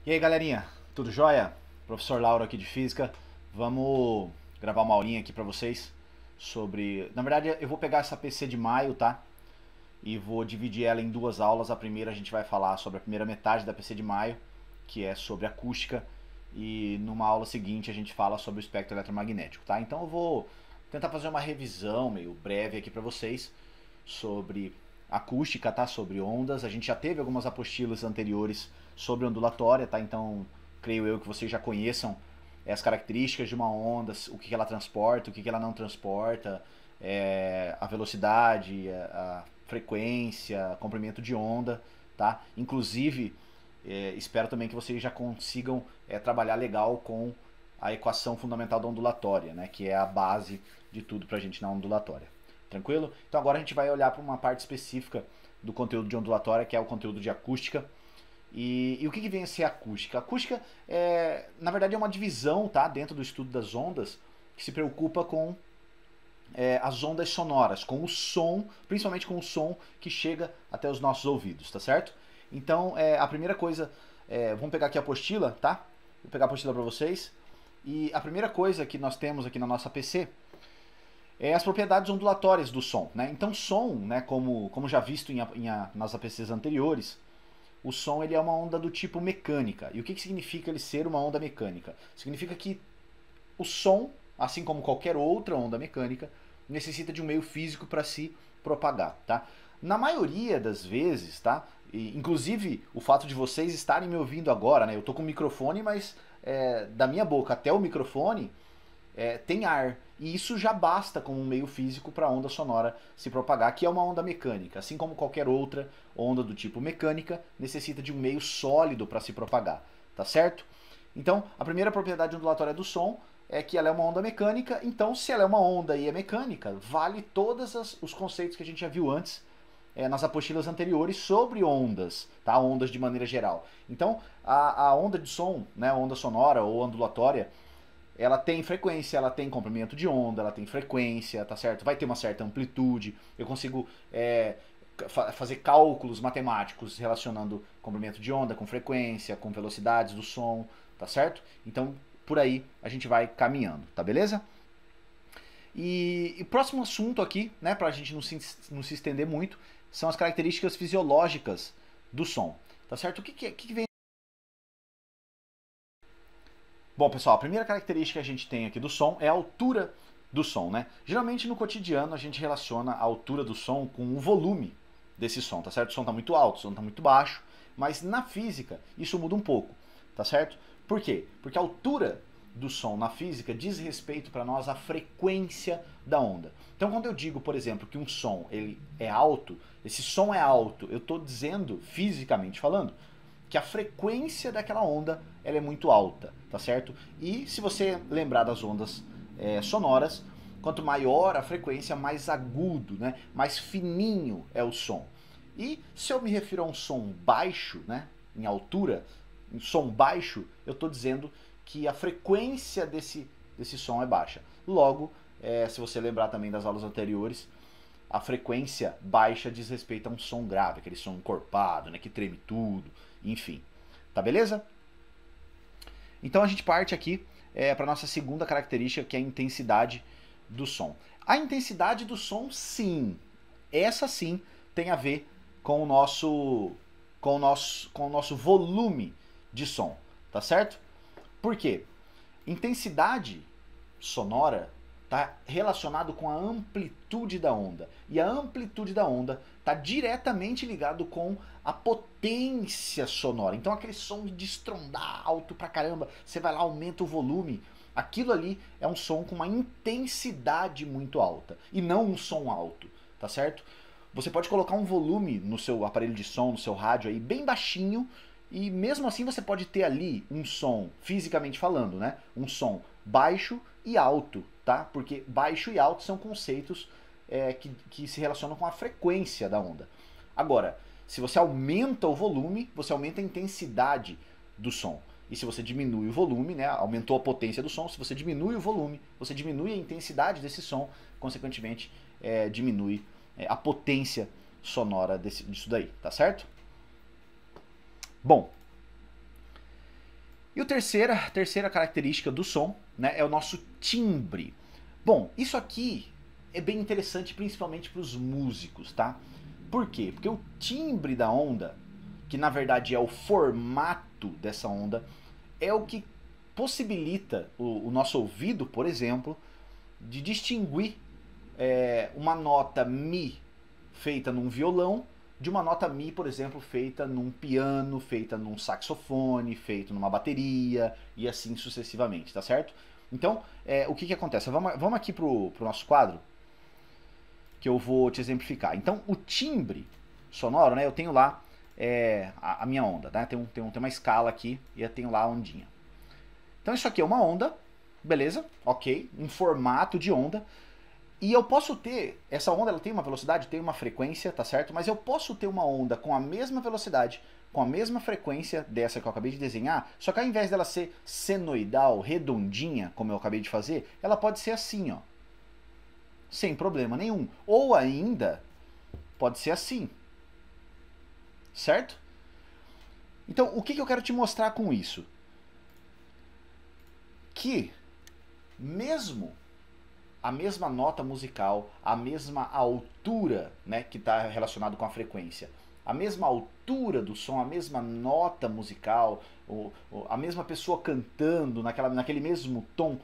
E aí, galerinha, tudo jóia? Professor Lauro aqui de Física. Vamos gravar uma aulinha aqui pra vocês sobre... Na verdade, eu vou pegar essa PC de maio, tá? E vou dividir ela em duas aulas. A primeira a gente vai falar sobre a primeira metade da PC de maio, que é sobre acústica. E numa aula seguinte a gente fala sobre o espectro eletromagnético, tá? Então eu vou tentar fazer uma revisão meio breve aqui pra vocês sobre acústica, tá? Sobre ondas. A gente já teve algumas apostilas anteriores sobre ondulatória, tá? Então, creio eu que vocês já conheçam as características de uma onda, o que ela transporta, o que ela não transporta, a velocidade, a frequência, comprimento de onda, tá? Inclusive, espero também que vocês já consigam trabalhar legal com a equação fundamental da ondulatória, né? Que é a base de tudo pra gente na ondulatória. Tranquilo? Então agora a gente vai olhar para uma parte específica do conteúdo de ondulatória, que é o conteúdo de acústica. E o que vem a ser acústica? Acústica, na verdade, é uma divisão, tá, dentro do estudo das ondas, que se preocupa com as ondas sonoras, com o som, principalmente com o som que chega até os nossos ouvidos, tá certo? Então, a primeira coisa, vamos pegar aqui a apostila, tá? Vou pegar a apostila para vocês. E a primeira coisa que nós temos aqui na nossa PC é as propriedades ondulatórias do som, né? Então, som, né, como já visto nas APCs anteriores, o som ele é uma onda do tipo mecânica. E o que significa ele ser uma onda mecânica? Significa que o som, assim como qualquer outra onda mecânica, necessita de um meio físico para se propagar, tá? Na maioria das vezes, tá? E, inclusive, o fato de vocês estarem me ouvindo agora, né? Eu tô com o microfone, mas da minha boca até o microfone tem ar. E isso já basta como um meio físico para a onda sonora se propagar, que é uma onda mecânica. Assim como qualquer outra onda do tipo mecânica, necessita de um meio sólido para se propagar. Tá certo? Então, a primeira propriedade ondulatória do som é que ela é uma onda mecânica. Então, se ela é uma onda e é mecânica, vale todos os conceitos que a gente já viu antes nas apostilas anteriores sobre ondas, tá? Ondas de maneira geral. Então, a onda de som, né, a onda sonora ou ondulatória, ela tem frequência, ela tem comprimento de onda, ela tem frequência, tá certo? Vai ter uma certa amplitude. Eu consigo fazer cálculos matemáticos relacionando comprimento de onda com frequência, com velocidades do som, tá certo? Então, por aí a gente vai caminhando, tá beleza? E próximo assunto aqui, né, pra gente não se estender muito, são as características fisiológicas do som, tá certo? O que vem? Bom, pessoal, a primeira característica que a gente tem aqui do som é a altura do som, né? Geralmente no cotidiano a gente relaciona a altura do som com o volume desse som, tá certo? O som tá muito alto, o som tá muito baixo, mas na física isso muda um pouco, tá certo? Por quê? Porque a altura do som na física diz respeito para nós à frequência da onda. Então quando eu digo, por exemplo, que um som ele é alto, esse som é alto, eu estou dizendo, fisicamente falando, que a frequência daquela onda ela é muito alta, tá certo? E se você lembrar das ondas sonoras, quanto maior a frequência, mais agudo, né? Mais fininho é o som. E se eu me refiro a um som baixo, né? Em altura, em som baixo, eu estou dizendo que a frequência desse som é baixa. Logo, se você lembrar também das aulas anteriores, a frequência baixa diz respeito a um som grave, aquele som encorpado, né, que treme tudo, enfim. Tá beleza? Então a gente parte aqui para nossa segunda característica, que é a intensidade do som. A intensidade do som, sim, essa sim tem a ver com o nosso volume de som, tá certo? Por quê? Intensidade sonora está relacionado com a amplitude da onda. E a amplitude da onda está diretamente ligado com a potência sonora. Então aquele som de estrondar alto pra caramba, você vai lá, aumenta o volume. Aquilo ali é um som com uma intensidade muito alta e não um som alto, tá certo? Você pode colocar um volume no seu aparelho de som, no seu rádio aí bem baixinho, e mesmo assim você pode ter ali um som, fisicamente falando, né? Um som baixo e alto, tá? Porque baixo e alto são conceitos que se relacionam com a frequência da onda. Agora, se você aumenta o volume, você aumenta a intensidade do som. E se você diminui o volume, né, aumentou a potência do som, se você diminui o volume, você diminui a intensidade desse som, consequentemente diminui a potência sonora disso daí, tá certo? Bom, E a terceira característica do som, né, é o nosso timbre. Bom, isso aqui é bem interessante principalmente para os músicos, tá? Por quê? Porque o timbre da onda, que na verdade é o formato dessa onda, é o que possibilita o nosso ouvido, por exemplo, de distinguir uma nota Mi feita num violão de uma nota Mi, por exemplo, feita num piano, feita num saxofone, feito numa bateria e assim sucessivamente, tá certo? Então, o que acontece? Vamos aqui pro nosso quadro, que eu vou te exemplificar. Então, o timbre sonoro, né, eu tenho lá a minha onda, né? Tem uma escala aqui e eu tenho lá a ondinha. Então isso aqui é uma onda, beleza? Ok, um formato de onda. E eu posso ter, essa onda ela tem uma velocidade, tem uma frequência, tá certo? Mas eu posso ter uma onda com a mesma velocidade, com a mesma frequência dessa que eu acabei de desenhar, só que ao invés dela ser senoidal, redondinha, como eu acabei de fazer, ela pode ser assim, ó. Sem problema nenhum. Ou ainda, pode ser assim. Certo? Então, o que eu quero te mostrar com isso? Que, mesmo a mesma nota musical, a mesma altura, né, que está relacionado com a frequência, a mesma altura do som, a mesma nota musical, a mesma pessoa cantando naquele mesmo tom,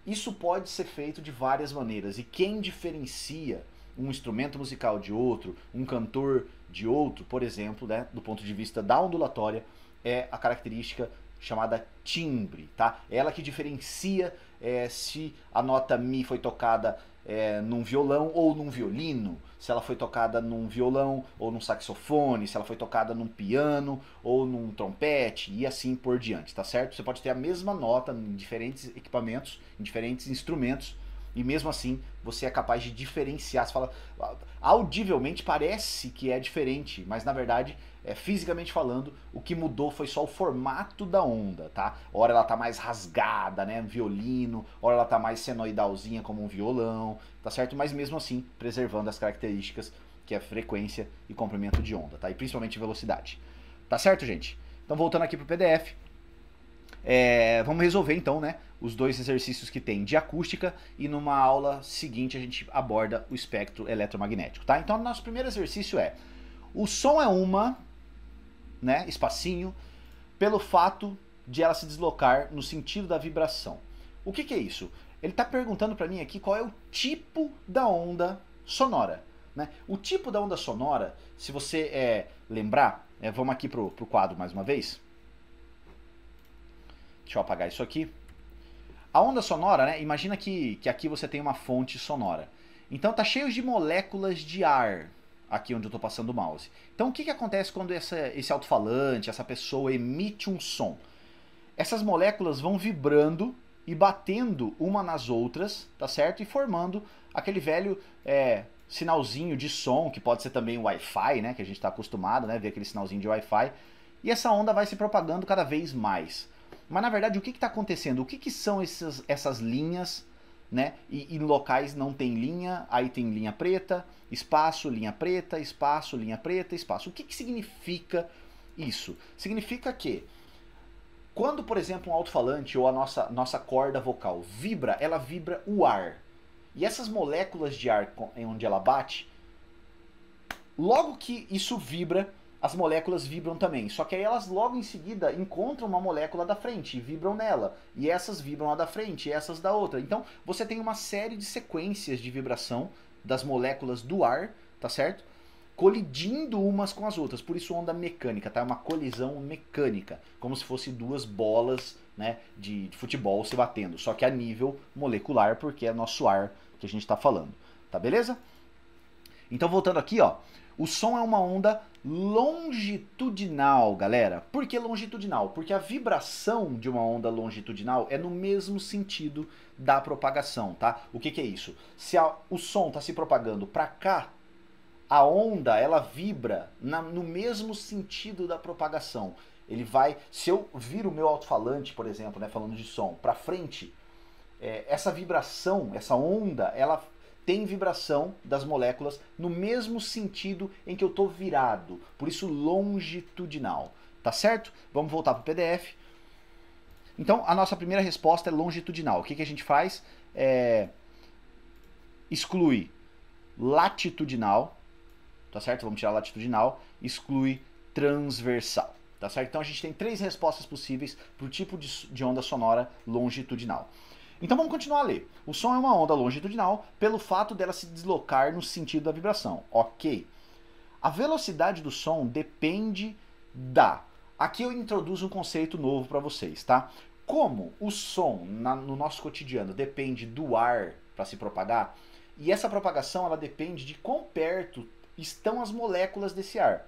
isso pode ser feito de várias maneiras. E quem diferencia um instrumento musical de outro, um cantor de outro, por exemplo, né, do ponto de vista da ondulatória, é a característica chamada timbre, tá? Ela que diferencia se a nota Mi foi tocada num violão ou num violino, se ela foi tocada num violão ou num saxofone, se ela foi tocada num piano ou num trompete e assim por diante, tá certo? Você pode ter a mesma nota em diferentes equipamentos, em diferentes instrumentos, e mesmo assim você é capaz de diferenciar. Você fala, audivelmente parece que é diferente, mas na verdade, fisicamente falando, o que mudou foi só o formato da onda, tá? Ora ela tá mais rasgada, né, um violino, ora ela tá mais senoidalzinha como um violão, tá certo? Mas mesmo assim, preservando as características que é frequência e comprimento de onda, tá? E principalmente velocidade. Tá certo, gente? Então voltando aqui pro PDF, vamos resolver então, né, os dois exercícios que tem de acústica, e numa aula seguinte a gente aborda o espectro eletromagnético, tá? Então nosso primeiro exercício o som é uma, né, espacinho, pelo fato de ela se deslocar no sentido da vibração. O que é isso? Ele está perguntando para mim aqui qual é o tipo da onda sonora, né? O tipo da onda sonora, se você lembrar, vamos aqui pro quadro mais uma vez. Deixa eu apagar isso aqui. A onda sonora, né? Imagina que aqui você tem uma fonte sonora. Então tá cheio de moléculas de ar aqui onde eu estou passando o mouse. Então o que acontece quando esse alto-falante, essa pessoa emite um som? Essas moléculas vão vibrando e batendo uma nas outras, tá certo? E formando aquele velho sinalzinho de som, que pode ser também Wi-Fi, né? Que a gente está acostumado, né? Ver aquele sinalzinho de Wi-Fi. E essa onda vai se propagando cada vez mais. Mas na verdade o que está acontecendo? O que são essas linhas, né? E em locais não tem linha, aí tem linha preta, espaço, linha preta, espaço, linha preta, espaço. O que significa isso? Significa que quando, por exemplo, um alto-falante ou a nossa corda vocal vibra, ela vibra o ar. E essas moléculas de ar onde ela bate, logo que isso vibra, as moléculas vibram também. Só que aí elas logo em seguida encontram uma molécula da frente e vibram nela. E essas vibram a da frente e essas da outra. Então você tem uma série de sequências de vibração das moléculas do ar, tá certo? Colidindo umas com as outras. Por isso onda mecânica, tá? É uma colisão mecânica. Como se fosse duas bolas, né, de futebol se batendo. Só que a nível molecular, porque é nosso ar que a gente está falando. Tá beleza? Então voltando aqui, ó. O som é uma onda longitudinal, galera. Por que longitudinal? Porque a vibração de uma onda longitudinal é no mesmo sentido da propagação, tá? O que é isso? Se o som está se propagando para cá, a onda ela vibra no mesmo sentido da propagação. Ele vai, se eu viro o meu alto-falante, por exemplo, né, falando de som, para frente, essa vibração, essa onda, ela tem vibração das moléculas no mesmo sentido em que eu estou virado. Por isso longitudinal. Tá certo? Vamos voltar para o PDF. Então, a nossa primeira resposta é longitudinal. O que a gente faz? Exclui latitudinal, tá certo? Vamos tirar latitudinal, exclui transversal, tá certo? Então a gente tem 3 respostas possíveis para o tipo de onda sonora longitudinal. Então vamos continuar a ler. O som é uma onda longitudinal pelo fato dela se deslocar no sentido da vibração. Ok. A velocidade do som depende da... Aqui eu introduzo um conceito novo para vocês, tá? Como o som no nosso cotidiano depende do ar para se propagar, e essa propagação ela depende de quão perto estão as moléculas desse ar.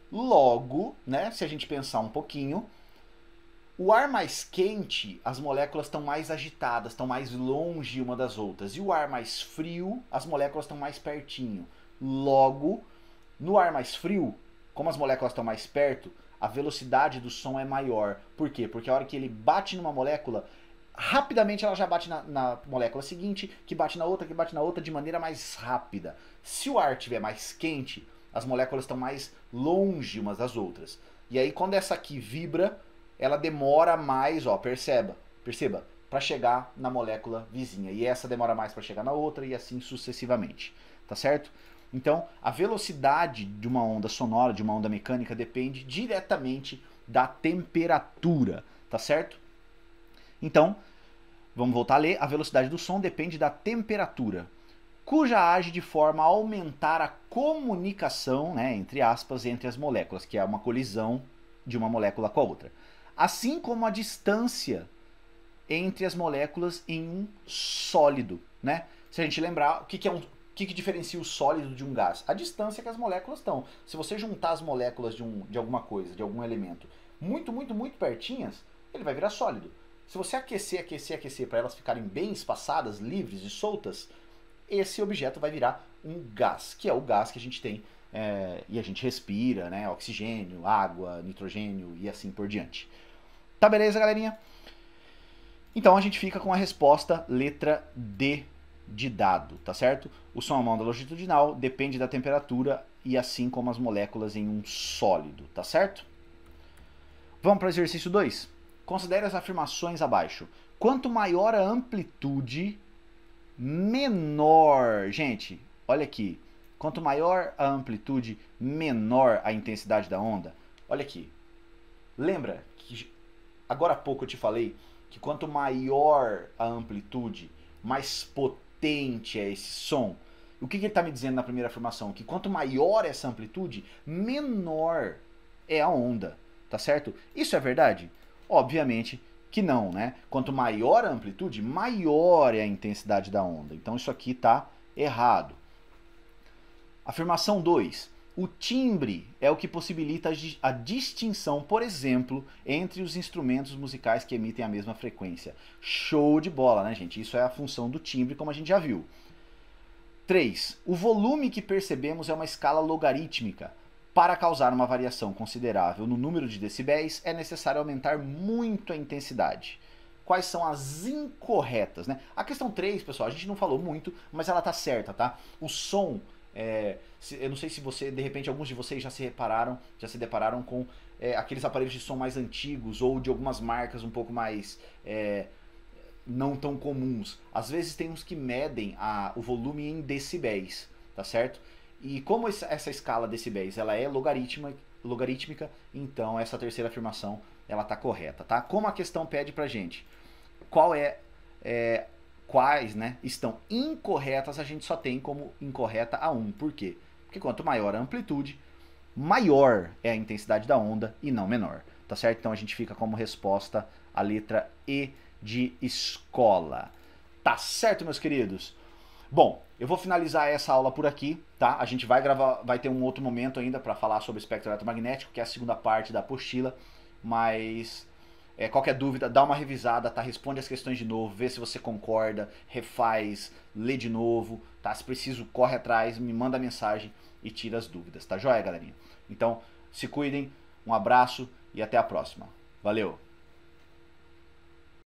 Logo, né, se a gente pensar um pouquinho, o ar mais quente, as moléculas estão mais agitadas, estão mais longe uma das outras. E o ar mais frio, as moléculas estão mais pertinho. Logo, no ar mais frio, como as moléculas estão mais perto, a velocidade do som é maior. Por quê? Porque a hora que ele bate numa molécula, rapidamente ela já bate na molécula seguinte, que bate na outra de maneira mais rápida. Se o ar estiver mais quente, as moléculas estão mais longe umas das outras. E aí quando essa aqui vibra, ela demora mais, ó, perceba, para chegar na molécula vizinha. E essa demora mais para chegar na outra e assim sucessivamente, tá certo? Então, a velocidade de uma onda sonora, de uma onda mecânica, depende diretamente da temperatura, tá certo? Então, vamos voltar a ler. A velocidade do som depende da temperatura, cuja age de forma a aumentar a comunicação, né, entre aspas, entre as moléculas, que é uma colisão de uma molécula com a outra. Assim como a distância entre as moléculas em um sólido, né? Se a gente lembrar, o que diferencia o sólido de um gás? A distância que as moléculas estão. Se você juntar as moléculas de alguma coisa, de algum elemento, muito pertinhas, ele vai virar sólido. Se você aquecer para elas ficarem bem espaçadas, livres e soltas, esse objeto vai virar um gás, que é o gás que a gente tem e a gente respira, né? Oxigênio, água, nitrogênio e assim por diante. Tá beleza, galerinha? Então a gente fica com a resposta letra D de dado, tá certo? O som é uma onda longitudinal, depende da temperatura e assim como as moléculas em um sólido, tá certo? Vamos para o exercício 2. Considere as afirmações abaixo. Quanto maior a amplitude, menor... Gente, olha aqui. Quanto maior a amplitude, menor a intensidade da onda. Olha aqui. Lembra que agora há pouco eu te falei que quanto maior a amplitude, mais potente é esse som. O que ele está me dizendo na primeira afirmação? Que quanto maior essa amplitude, menor é a onda. Tá certo? Isso é verdade? Obviamente que não, né? Quanto maior a amplitude, maior é a intensidade da onda. Então isso aqui está errado. Afirmação 2. O timbre é o que possibilita a distinção, por exemplo, entre os instrumentos musicais que emitem a mesma frequência. Show de bola, né, gente? Isso é a função do timbre, como a gente já viu. 3. O volume que percebemos é uma escala logarítmica. Para causar uma variação considerável no número de decibéis, é necessário aumentar muito a intensidade. Quais são as incorretas, né? A questão 3, pessoal, a gente não falou muito, mas ela tá certa, tá? O som, eu não sei se você, de repente, alguns de vocês já se depararam com aqueles aparelhos de som mais antigos ou de algumas marcas um pouco mais não tão comuns. Às vezes tem uns que medem o volume em decibéis, tá certo? E como essa escala decibéis ela é logarítmica, então essa terceira afirmação ela está correta, tá? Como a questão pede pra gente, quais, né, estão incorretas, a gente só tem como incorreta a 1. Por quê? Porque quanto maior a amplitude, maior é a intensidade da onda e não menor, tá certo? Então a gente fica como resposta a letra E de escola. Tá certo, meus queridos? Bom, eu vou finalizar essa aula por aqui, tá? A gente vai ter um outro momento ainda para falar sobre o espectro eletromagnético, que é a segunda parte da apostila, mas qualquer dúvida, dá uma revisada, tá? Responde as questões de novo, vê se você concorda, refaz, lê de novo, tá? Se preciso, corre atrás, me manda mensagem e tira as dúvidas, tá joia, galerinha? Então, se cuidem, um abraço e até a próxima. Valeu!